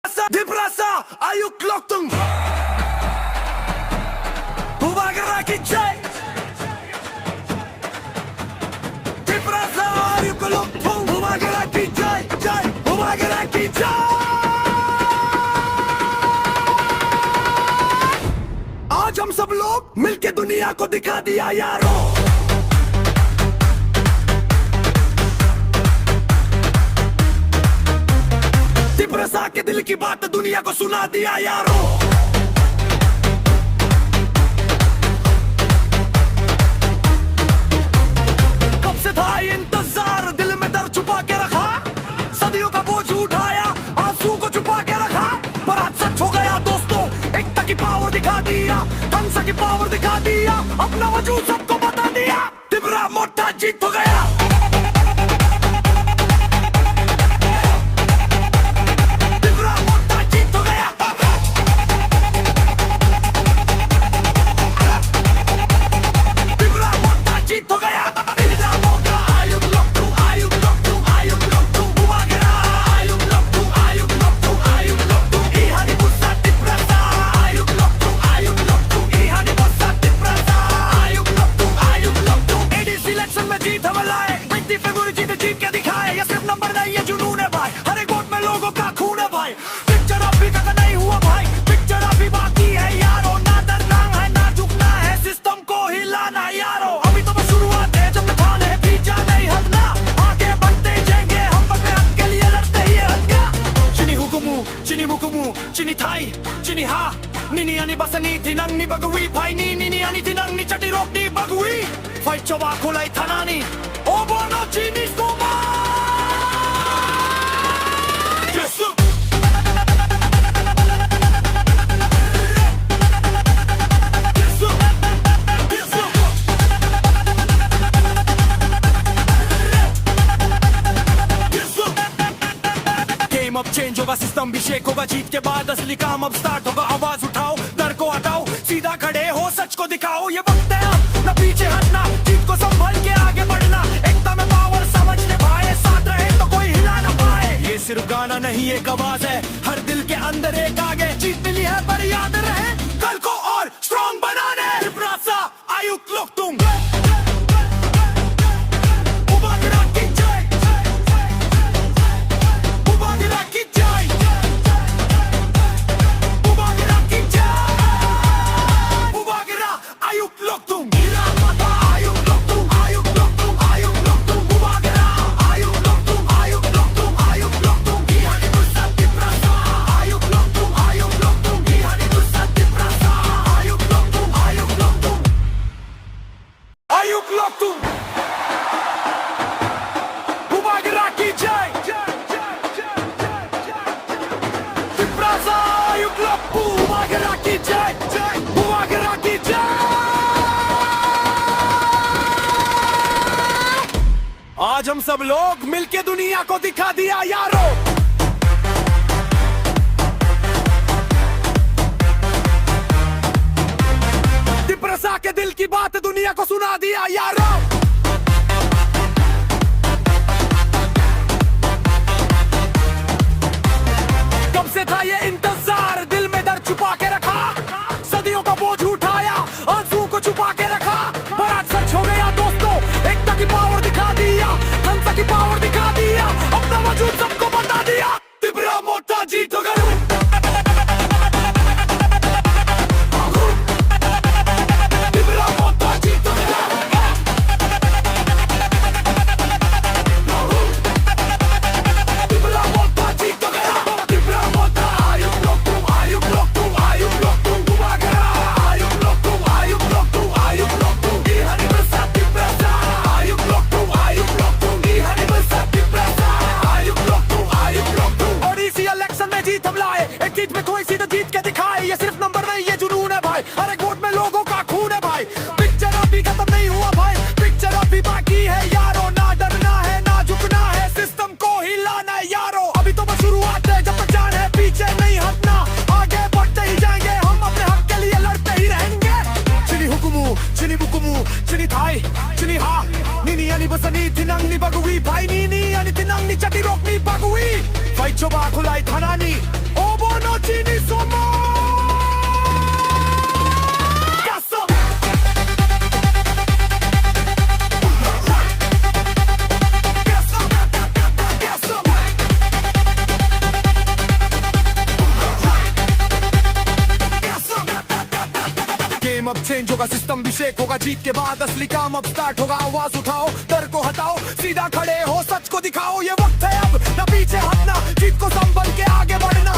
Di prasa, ayuk loktung Huwag jay Di prasa, ayuk loktung Huwag jay, jay Huwag jay आज हम सब लोग मिलके दुनिया को दिखा दिया यारों तिब्रसा के दिल की बात दुनिया को सुना दिया यारों कब से था ये इंतजार दिल में दर्द छुपा के रखा सदियों का बोझ उठाया आंसू को छुपा के रखा पर आज सच हो गया दोस्तों एकता की पावर दिखा दिया कंसा की पावर दिखा दिया अपना वजूद सबको बता दिया तिब्रा मोटा जीत हो गया Chini Thai, Chini Ha, Nini ani basani tinang ni bagui, Pai Nini ani tinang ni chati rock ni bagui, Fight choba kulai thanani, Obono Chini Skuma. Yes sir. अब चेंज होगा सिस्टम भी शेक होगा जीत के बाद असली काम अब start होगा आवाज उठाओ डर को हटाओ सीधा खड़े हो सच को दिखाओ ये वक्त है अब न पीछे हटना जीत को संभल के आगे बढ़ना एकता में पावर समझने भाई साथ रहे तो कोई हिला ना पाए ये सिर्फ गाना नहीं एक आवाज है हर दिल के अंदर एक आगे जीत मिली है पर याद रहे कल को और स्ट्रॉन्ग बनाने तिब्रसा आयुक लोकतुंग आज हम सब लोग मिलके दुनिया को दिखा दिया यारों तिब्रसा के दिल की बात दुनिया को सुना दिया यारों कब से था ये इंतजार दिल में दर्द छुपा के रखा सदियों का बोझ उठाया आंसू को छुपा के रखा पर आज सच हो गया दोस्तों एकता की पावर दिखा दिया कंसा की पावर दिखा दिया अपना वजूद सबको बता दिया तिब्रा मोटा जीत हो गया जीत में कोई सीधा जीत के दिखाए ये सिर्फ नंबर नहीं ये जुनून है भाई हर एक वोट में लोगों का खून है भाई पिक्चर अभी खत्म नहीं हुआ भाई पिक्चर अभी बाकी है यारों ना डरना है ना झुकना है सिस्टम को हिलाना है यारों अभी तो बस शुरुआत है जब तक जान है पीछे नहीं हटना आगे बढ़ते ही जाएंगे हम अपने हक के लिए लड़ते ही रहेंगे Chini hukumu, Chini bukumu, Chini Thai, Chini Ha, Nini ani basani tinang ni bagui, Pai Nini ani tinang ni chati rock ni bagui, Fight choba kulai thanani, अब चेंज होगा, सिस्टम भी शेक होगा, जीत के बाद असली काम अब स्टार्ट होगा। आवाज उठाओ, डर को हटाओ, सीधा खड़े हो, सच को दिखाओ, ये वक्त है अब, ना पीछे हटना, जीत को संभल के आगे बढ़ना।